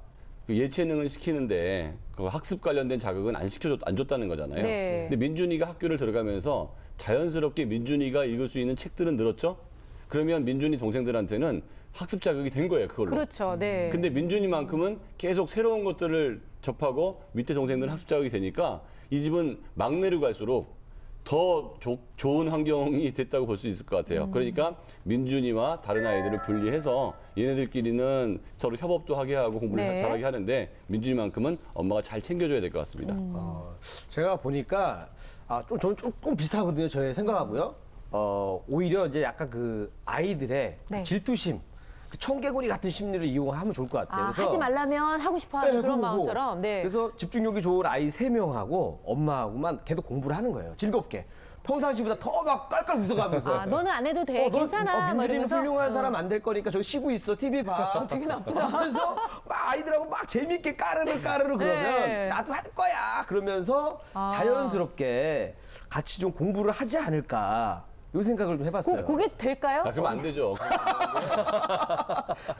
그 예체능을 시키는데 그 학습 관련된 자극은 안 줬다는 거잖아요. 네. 근데 민준이가 학교를 들어가면서 자연스럽게 민준이가 읽을 수 있는 책들은 늘었죠. 그러면 민준이 동생들한테는 학습 자극이 된 거예요, 그걸로. 그렇죠. 네. 근데 민준이만큼은 계속 새로운 것들을 접하고 밑에 동생들은 학습 자극이 되니까 이 집은 막내로 갈수록 더 좋은 환경이 됐다고 볼 수 있을 것 같아요. 그러니까 민준이와 다른 아이들을 분리해서 얘네들끼리는 서로 협업도 하게 하고 공부를 네. 잘하게 하는데 민준이만큼은 엄마가 잘 챙겨줘야 될 것 같습니다. 제가 보니까 저는 조금 비슷하거든요. 저의 생각하고요. 오히려 이제 약간 그 아이들의 그 네. 질투심, 그 청개구리 같은 심리를 이용하면 좋을 것 같아요. 아, 하지 말라면 하고 싶어 하는 네, 그런 그거. 마음처럼. 네. 그래서 집중력이 좋은 아이 3명하고 엄마하고만 계속 공부를 하는 거예요. 즐겁게. 평상시보다 더 막 깔깔 웃어가면서. 아, 너는 안 해도 돼. 괜찮아. 막 민준이는 이러면서. 훌륭한 사람 안 될 거니까 저기 쉬고 있어. TV 봐. 되게 나쁘다. 하면서 막 아이들하고 막 재밌게 까르르 그러면 네. 나도 할 거야. 그러면서 자연스럽게 같이 좀 공부를 하지 않을까. 요 생각을 좀 해봤어요. 그게 될까요? 아, 그러면 안 되죠.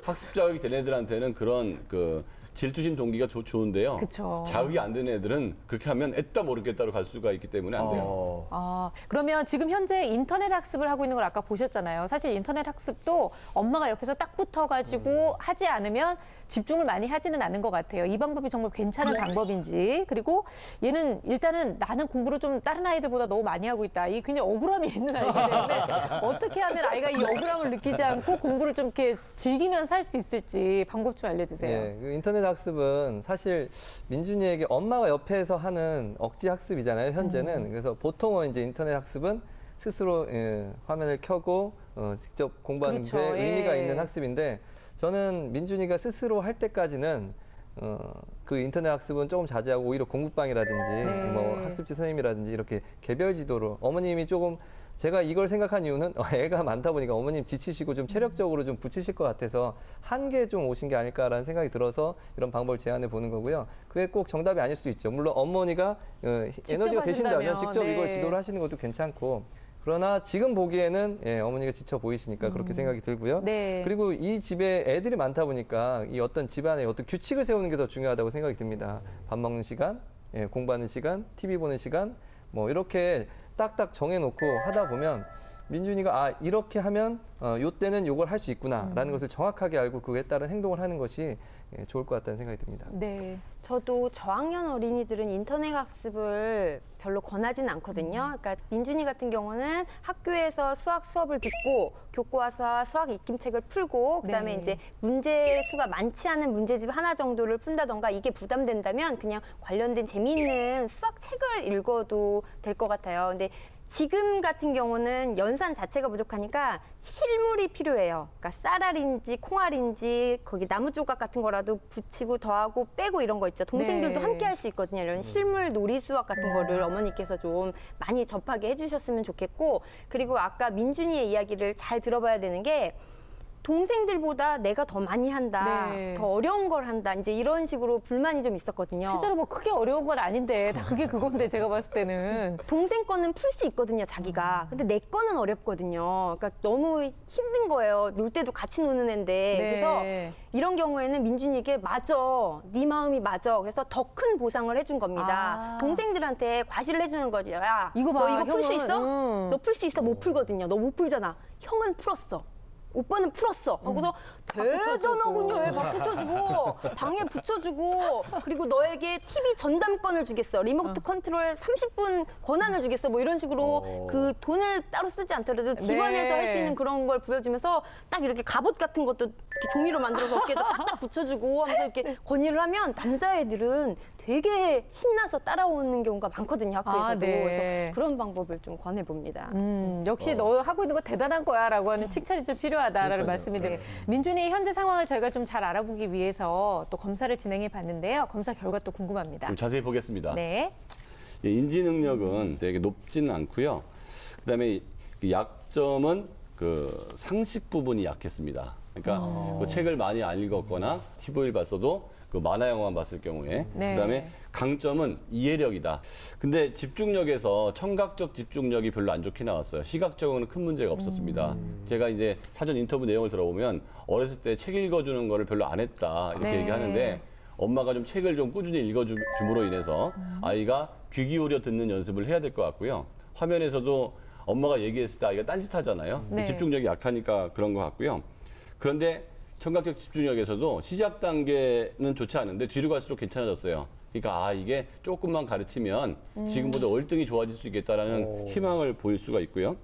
학습 자극이 된 애들한테는 그런 그 질투심 동기가 좋은데요. 그쵸. 자극이 안 되는 애들은 그렇게 하면 애따 모르겠다로 갈 수가 있기 때문에 안 돼요. 아, 그러면 지금 현재 인터넷 학습을 하고 있는 걸 아까 보셨잖아요. 사실 인터넷 학습도 엄마가 옆에서 딱 붙어가지고 하지 않으면 집중을 많이 하지는 않는 것 같아요. 이 방법이 정말 괜찮은 방법인지. 그리고 얘는 일단은 나는 공부를 좀 다른 아이들보다 너무 많이 하고 있다. 이 굉장히 억울함이 있는 아이기 때문에 어떻게 하면 아이가 이 억울함을 느끼지 않고 공부를 좀 이렇게 즐기면서 할 수 있을지 방법 좀 알려주세요. 예, 그 인터넷 학습은 사실 민준이에게 엄마가 옆에서 하는 억지 학습이잖아요, 현재는. 그래서 보통은 이제 인터넷 학습은 스스로 화면을 켜고 직접 공부하는 데 그렇죠. 의미가 예. 있는 학습인데 저는 민준이가 스스로 할 때까지는 그 인터넷 학습은 조금 자제하고 오히려 공부방이라든지 뭐 학습지 선생님이라든지 이렇게 개별 지도로 어머님이 조금 제가 이걸 생각한 이유는 애가 많다 보니까 어머님 지치시고 좀 체력적으로 좀 부치실 것 같아서 한계 좀 오신 게 아닐까라는 생각이 들어서 이런 방법을 제안해 보는 거고요. 그게 꼭 정답이 아닐 수도 있죠. 물론 어머니가 에너지가 되신다면 직접 네. 이걸 지도를 하시는 것도 괜찮고 그러나 지금 보기에는 어머니가 지쳐 보이시니까 그렇게 생각이 들고요. 네. 그리고 이 집에 애들이 많다 보니까 이 어떤 집안의 어떤 규칙을 세우는 게 더 중요하다고 생각이 듭니다. 밥 먹는 시간, 공부하는 시간, TV 보는 시간 뭐 이렇게 딱딱 정해놓고 하다 보면 민준이가 이렇게 하면 요때는 요걸 할 수 있구나라는 것을 정확하게 알고 그에 따른 행동을 하는 것이 좋을 것 같다는 생각이 듭니다. 네. 저도 저학년 어린이들은 인터넷 학습을 별로 권하진 않거든요. 그러니까 민준이 같은 경우는 학교에서 수학 수업을 듣고 교과서 수학 익힘책을 풀고 그다음에 네. 이제 문제 수가 많지 않은 문제집 하나 정도를 푼다던가 이게 부담된다면 그냥 관련된 재미있는 수학 책을 읽어도 될 것 같아요. 근데 지금 같은 경우는 연산 자체가 부족하니까 실물이 필요해요. 그러니까 쌀알인지 콩알인지 거기 나무 조각 같은 거라도 붙이고 더하고 빼고 이런 거 있죠. 동생들도 네. 함께 할 수 있거든요. 이런 실물 놀이 수학 같은 거를 어머니께서 좀 많이 접하게 해주셨으면 좋겠고 그리고 아까 민준이의 이야기를 잘 들어봐야 되는 게 동생들보다 내가 더 많이 한다, 네. 더 어려운 걸 한다, 이제 이런 식으로 불만이 좀 있었거든요. 실제로 뭐 크게 어려운 건 아닌데 다 그게 그건데 제가 봤을 때는 동생 거는 풀 수 있거든요, 자기가. 근데 내 거는 어렵거든요. 그러니까 너무 힘든 거예요. 놀 때도 같이 노는 앤데. 네. 그래서 이런 경우에는 민준이에게 맞아, 네 마음이 맞아. 그래서 더 큰 보상을 해준 겁니다. 동생들한테 과시를 해주는 거죠. 야, 이거 봐, 너 이거 풀 수 형은, 있어? 너 풀 수 있어? 못 풀거든요. 너 못 풀잖아. 형은 풀었어. 오빠는 풀었어. 하고서 대단하군요. 예, 박수 쳐주고 방에 붙여주고 그리고 너에게 TV 전담권을 주겠어. 리모트 컨트롤 30분 권한을 주겠어. 뭐 이런 식으로 그 돈을 따로 쓰지 않더라도 집안에서 할 수 있는 그런 걸 부여주면서 딱 이렇게 갑옷 같은 것도 이렇게 종이로 만들어서 어깨에다 딱 붙여주고 하면서 이렇게 건의를 하면 남자애들은 되게 신나서 따라오는 경우가 많거든요. 학교에서도. 네. 그래서 그런 방법을 좀 권해봅니다. 역시 너 하고 있는 거 대단한 거야라고 하는 칭찬이 좀 필요하다라는 말씀인데 민준이 현재 상황을 저희가 좀 잘 알아보기 위해서 또 검사를 진행해 봤는데요. 검사 결과 또 궁금합니다. 좀 자세히 보겠습니다. 네. 예, 인지 능력은 되게 높지는 않고요. 그다음에 그 약점은 그 상식 부분이 약했습니다. 그러니까 그 책을 많이 안 읽었거나 TV를 봤어도 그 만화 영화만 봤을 경우에 네. 그다음에 강점은 이해력이다. 근데 집중력에서 청각적 집중력이 별로 안 좋게 나왔어요. 시각적으로는 큰 문제가 없었습니다. 제가 이제 사전 인터뷰 내용을 들어보면 어렸을 때 책 읽어주는 거를 별로 안 했다 이렇게 네. 얘기하는데 엄마가 좀 책을 좀 꾸준히 읽어줌으로 인해서 아이가 귀 기울여 듣는 연습을 해야 될 것 같고요. 화면에서도 엄마가 얘기했을 때 아이가 딴짓하잖아요. 네. 집중력이 약하니까 그런 것 같고요. 그런데 청각적 집중력에서도 시작 단계는 좋지 않은데 뒤로 갈수록 괜찮아졌어요. 그러니까 이게 조금만 가르치면 지금보다 월등히 좋아질 수 있겠다라는 희망을 보일 수가 있고요.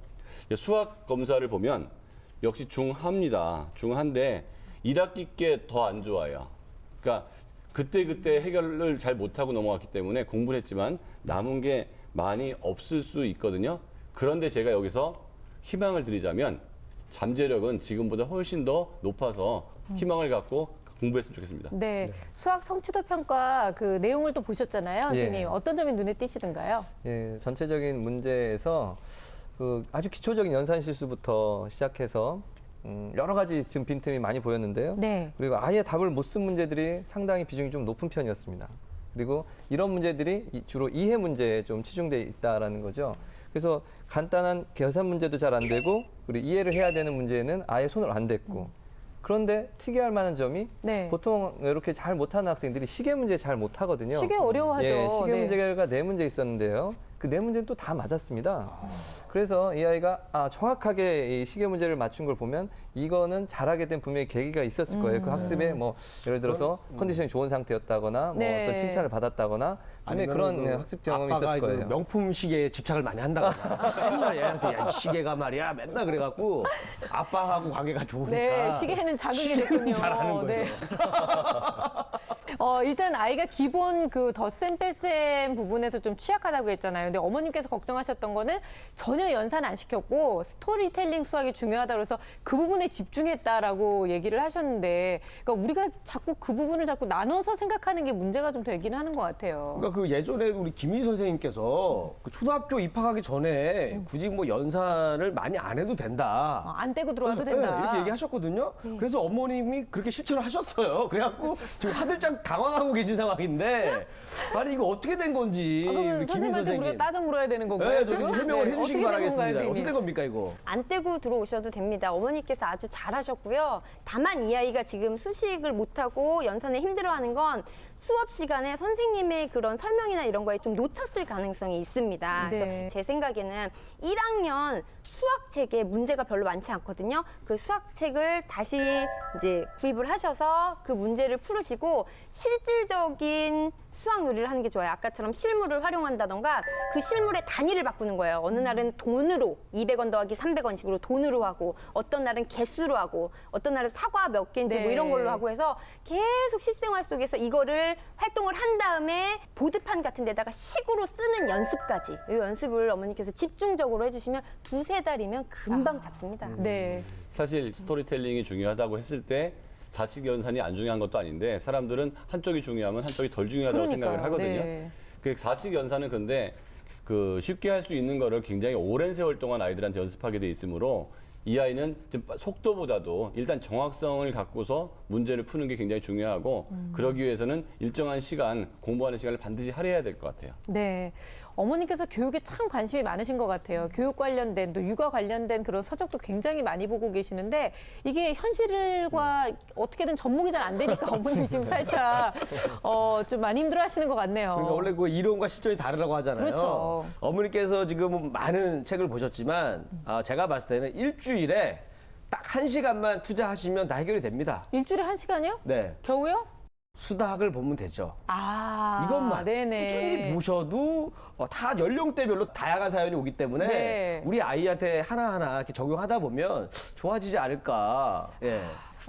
수학 검사를 보면 역시 중하입니다. 중하인데 1학기 게 더 안 좋아요. 그러니까 그때 해결을 잘 못하고 넘어갔기 때문에 공부를 했지만 남은 게 많이 없을 수 있거든요. 그런데 제가 여기서 희망을 드리자면 잠재력은 지금보다 훨씬 더 높아서 희망을 갖고 공부했으면 좋겠습니다. 네. 수학 성취도 평가 그 내용을 또 보셨잖아요, 선생님. 예. 어떤 점이 눈에 띄시던가요? 예, 전체적인 문제에서 그 아주 기초적인 연산 실수부터 시작해서 여러 가지 지금 빈틈이 많이 보였는데요. 네. 그리고 아예 답을 못 쓴 문제들이 상당히 비중이 좀 높은 편이었습니다. 그리고 이런 문제들이 주로 이해 문제에 좀 치중돼 있다라는 거죠. 그래서 간단한 계산 문제도 잘 안 되고 그리고 이해를 해야 되는 문제는 아예 손을 안 댔고 그런데 특이할 만한 점이 네. 보통 이렇게 잘 못하는 학생들이 시계 문제 잘 못하거든요. 시계 어려워하죠. 예, 시계 네. 문제가 4문제 있었는데요. 그 4문제는 또 다 맞았습니다. 그래서 이 아이가 정확하게 이 시계 문제를 맞춘 걸 보면 이거는 잘하게 된 분명히 계기가 있었을 거예요. 그 학습에 뭐 예를 들어서 컨디션이 좋은 상태였다거나 뭐 네. 어떤 칭찬을 받았다거나 분명히 그런 그 학습 경험이 아빠가 있었을 그 거예요. 명품 시계에 집착을 많이 한다거나 맨날 얘한테 야, 이 시계가 말이야 맨날 그래갖고 아빠하고 관계가 좋으니까 네, 시계는 자극이 됐군요. 잘하는 거죠. 네. 일단 아이가 기본 그 덧셈 뺄셈 부분에서 좀 취약하다고 했잖아요. 근데 어머님께서 걱정하셨던 거는 전혀 연산 안 시켰고 스토리텔링 수학이 중요하다 그래서 그 부분에 집중했다라고 얘기를 하셨는데 그러니까 우리가 자꾸 그 부분을 자꾸 나눠서 생각하는 게 문제가 좀 되긴 하는 것 같아요. 그러니까 그 예전에 우리 김희 선생님께서 그 초등학교 입학하기 전에 굳이 뭐 연산을 많이 안 해도 된다. 안 떼고 들어와도 네, 된다. 이렇게 얘기하셨거든요. 그래서 어머님이 그렇게 실천을 하셨어요. 그래갖고 지금 화들짝 당황하고 계신 상황인데 아니 이거 어떻게 된 건지 그러면 우리 김희 선생님한테 선생님. 우리가 따져 물어야 되는 건가요? 네, 저 지금? 해명을 네, 해주시기 어떻게 된 바라겠습니다. 건가요, 어떻게 선생님? 된 겁니까 이거? 안 떼고 들어오셔도 됩니다. 어머니께서 아주 잘하셨고요. 다만 이 아이가 지금 수식을 못하고 연산에 힘들어하는 건 수업 시간에 선생님의 그런 설명이나 이런 거에 좀 놓쳤을 가능성이 있습니다. 네. 그래서 제 생각에는 1학년 수학책에 문제가 별로 많지 않거든요. 그 수학책을 다시 이제 구입을 하셔서 그 문제를 풀으시고 실질적인 수학 놀이를 하는 게 좋아요. 아까처럼 실물을 활용한다던가 그 실물의 단위를 바꾸는 거예요. 어느 날은 돈으로 200원 더하기 300원식으로 돈으로 하고 어떤 날은 개수로 하고 어떤 날은 사과 몇 개인지 뭐 네. 이런 걸로 하고 해서 계속 실생활 속에서 이거를 활동을 한 다음에 보드판 같은 데다가 식으로 쓰는 연습까지 이 연습을 어머니께서 집중적으로 해주시면 2-3달이면 금방 잡습니다. 네. 사실 스토리텔링이 중요하다고 했을 때 사칙 연산이 안 중요한 것도 아닌데 사람들은 한쪽이 중요하면 한쪽이 덜 중요하다고 생각을 하거든요. 네. 그 사칙 연산은 근데 그 쉽게 할 수 있는 거를 굉장히 오랜 세월 동안 아이들한테 연습하게 돼 있으므로 이 아이는 좀 속도보다도 일단 정확성을 갖고서 문제를 푸는 게 굉장히 중요하고 그러기 위해서는 일정한 시간, 공부하는 시간을 반드시 할애해야 될 것 같아요. 네. 어머니께서 교육에 참 관심이 많으신 것 같아요. 교육 관련된 또 육아 관련된 그런 서적도 굉장히 많이 보고 계시는데 이게 현실과 어떻게든 접목이 잘 안 되니까 어머님이 지금 살짝 좀 많이 힘들어하시는 것 같네요. 그러니까 원래 그 이론과 실전이 다르다고 하잖아요. 그렇죠. 어머니께서 지금 많은 책을 보셨지만 제가 봤을 때는 일주일에 딱 1시간만 투자하시면 다 해결이 됩니다. 일주일에 1시간이요? 네. 겨우요? 수학을 보면 되죠. 아, 이것만 네네. 꾸준히 보셔도 다 연령대별로 다양한 사연이 오기 때문에 네. 우리 아이한테 하나하나 이렇게 적용하다 보면 좋아지지 않을까. 예.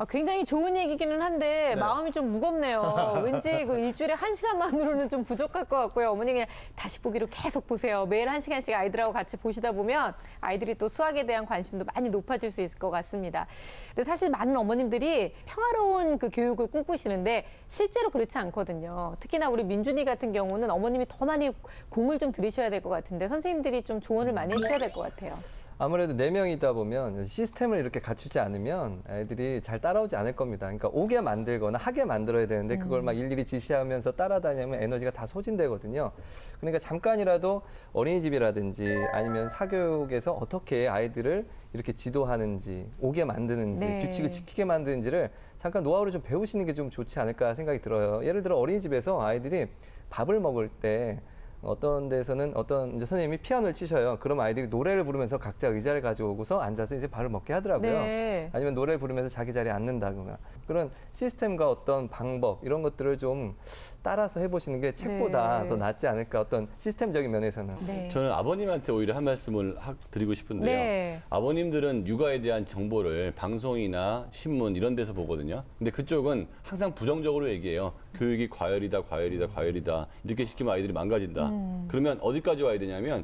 굉장히 좋은 얘기기는 한데 네. 마음이 좀 무겁네요. 왠지 그 일주일에 1시간만으로는 좀 부족할 것 같고요. 어머니 그냥 다시 보기로 계속 보세요. 매일 1시간씩 아이들하고 같이 보시다 보면 아이들이 또 수학에 대한 관심도 많이 높아질 수 있을 것 같습니다. 근데 사실 많은 어머님들이 평화로운 그 교육을 꿈꾸시는데 실제로 그렇지 않거든요. 특히나 우리 민준이 같은 경우는 어머님이 더 많이 공을 좀 들이셔야 될 것 같은데 선생님들이 좀 조언을 많이 해주셔야 될 것 같아요. 아무래도 4명이다 보면 시스템을 이렇게 갖추지 않으면 애들이 잘 따라오지 않을 겁니다. 그러니까 오게 만들거나 하게 만들어야 되는데 그걸 막 일일이 지시하면서 따라다니면 에너지가 다 소진되거든요. 그러니까 잠깐이라도 어린이집이라든지 아니면 사교육에서 어떻게 아이들을 이렇게 지도하는지, 오게 만드는지, 네. 규칙을 지키게 만드는지를 잠깐 노하우를 좀 배우시는 게 좀 좋지 않을까 생각이 들어요. 예를 들어 어린이집에서 아이들이 밥을 먹을 때 어떤 데서는 어떤 이제 선생님이 피아노를 치셔요. 그럼 아이들이 노래를 부르면서 각자 의자를 가져오고서 앉아서 이제 밥을 먹게 하더라고요. 네. 아니면 노래를 부르면서 자기 자리에 앉는다거나 그런 시스템과 어떤 방법 이런 것들을 좀 따라서 해보시는 게 책보다 네. 더 낫지 않을까 어떤 시스템적인 면에서는. 네. 저는 아버님한테 오히려 한 말씀을 드리고 싶은데요. 네. 아버님들은 육아에 대한 정보를 방송이나 신문 이런 데서 보거든요. 근데 그쪽은 항상 부정적으로 얘기해요. 교육이 과열이다, 과열이다, 과열이다. 이렇게 시키면 아이들이 망가진다. 그러면 어디까지 와야 되냐면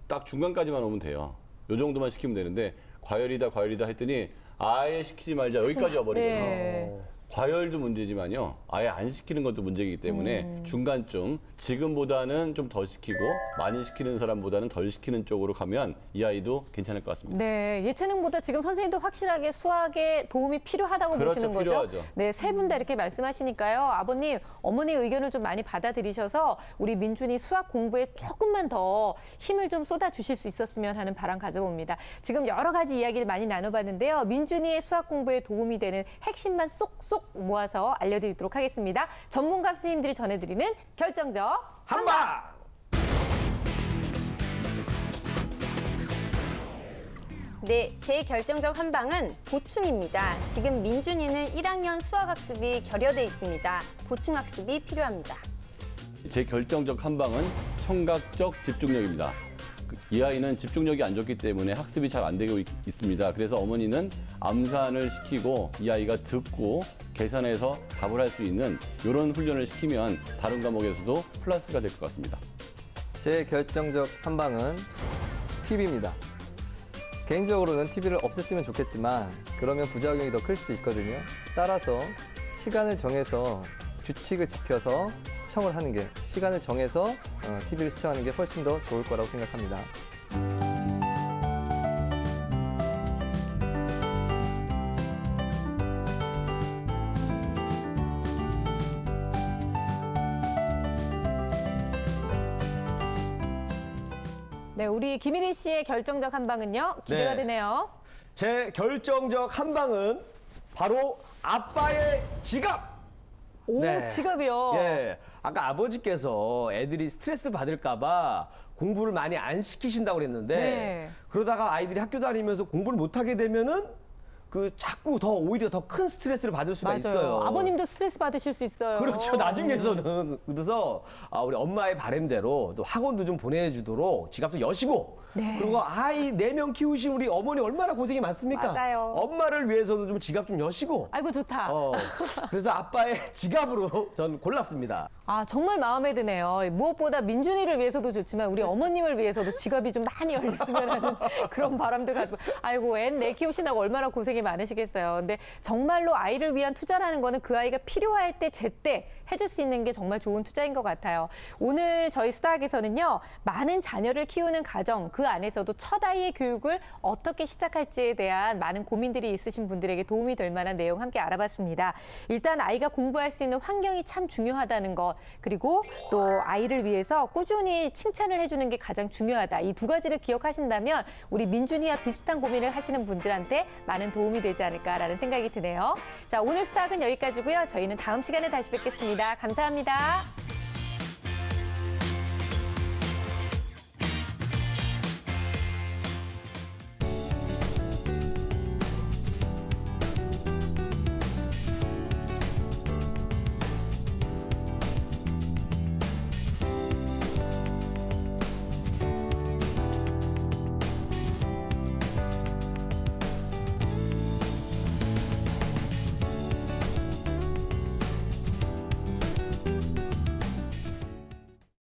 딱 중간까지만 오면 돼요. 요 정도만 시키면 되는데 과열이다, 과열이다 했더니 아예 시키지 말자 여기까지 와버리거든요. 네. 과열도 문제지만요. 아예 안 시키는 것도 문제이기 때문에 중간쯤 지금보다는 좀 더 시키고 많이 시키는 사람보다는 덜 시키는 쪽으로 가면 이 아이도 괜찮을 것 같습니다. 네, 예체능보다 지금 선생님도 확실하게 수학에 도움이 필요하다고 그렇죠, 보시는 거죠? 필요하죠. 네, 세 분 다 이렇게 말씀하시니까요. 아버님, 어머니의 의견을 좀 많이 받아들이셔서 우리 민준이 수학 공부에 조금만 더 힘을 좀 쏟아주실 수 있었으면 하는 바람 가져봅니다. 지금 여러 가지 이야기를 많이 나눠봤는데요. 민준이의 수학 공부에 도움이 되는 핵심만 쏙쏙 모아서 알려드리도록 하겠습니다. 전문가 선생님들이 전해드리는 결정적 한방! 네, 제 결정적 한방은 보충입니다. 지금 민준이는 1학년 수학학습이 결여돼 있습니다. 보충학습이 필요합니다. 제 결정적 한방은 청각적 집중력입니다. 이 아이는 집중력이 안 좋기 때문에 학습이 잘 안 되고 있습니다. 그래서 어머니는 암산을 시키고 이 아이가 듣고 계산해서 답을 할 수 있는 이런 훈련을 시키면 다른 과목에서도 플러스가 될 것 같습니다. 제 결정적 한방은 TV입니다. 개인적으로는 TV를 없앴으면 좋겠지만 그러면 부작용이 더 클 수도 있거든요. 따라서 시간을 정해서 규칙을 지켜서 시청을 하는 게 시간을 정해서 TV를 시청하는 게 훨씬 더 좋을 거라고 생각합니다. 네, 우리 김일희 씨의 결정적 한방은요. 기대가 네. 되네요. 제 결정적 한방은 바로 아빠의 지갑! 오, 네. 지갑이요. 예. 아까 아버지께서 애들이 스트레스 받을까봐 공부를 많이 안 시키신다고 그랬는데 네. 그러다가 아이들이 학교 다니면서 공부를 못하게 되면은 자꾸 더 오히려 더 큰 스트레스를 받을 수가 맞아요. 있어요. 아버님도 스트레스 받으실 수 있어요. 그렇죠. 나중에서는. 그래서 우리 엄마의 바람대로 또 학원도 좀 보내주도록 지갑도 여시고 네. 그리고 아이 4명 키우신 우리 어머니 얼마나 고생이 많습니까? 맞아요. 엄마를 위해서도 좀 지갑 좀 여시고 아이고, 좋다. 그래서 아빠의 지갑으로 전 골랐습니다. 아, 정말 마음에 드네요. 무엇보다 민준이를 위해서도 좋지만 우리 어머님을 위해서도 지갑이 좀 많이 열렸으면 하는 그런 바람도 가지고. 아이고, 애 키우시느라고 얼마나 고생이 많으시겠어요. 근데 정말로 아이를 위한 투자라는 거는 그 아이가 필요할 때 제때 해줄 수 있는 게 정말 좋은 투자인 것 같아요. 오늘 저희 수다학에서는요. 많은 자녀를 키우는 가정, 그 안에서도 첫 아이의 교육을 어떻게 시작할지에 대한 많은 고민들이 있으신 분들에게 도움이 될 만한 내용 함께 알아봤습니다. 일단 아이가 공부할 수 있는 환경이 참 중요하다는 것, 그리고 또 아이를 위해서 꾸준히 칭찬을 해주는 게 가장 중요하다. 이 두 가지를 기억하신다면 우리 민준이와 비슷한 고민을 하시는 분들한테 많은 도움이 되지 않을까라는 생각이 드네요. 자, 오늘 수다학은 여기까지고요. 저희는 다음 시간에 다시 뵙겠습니다. 감사합니다.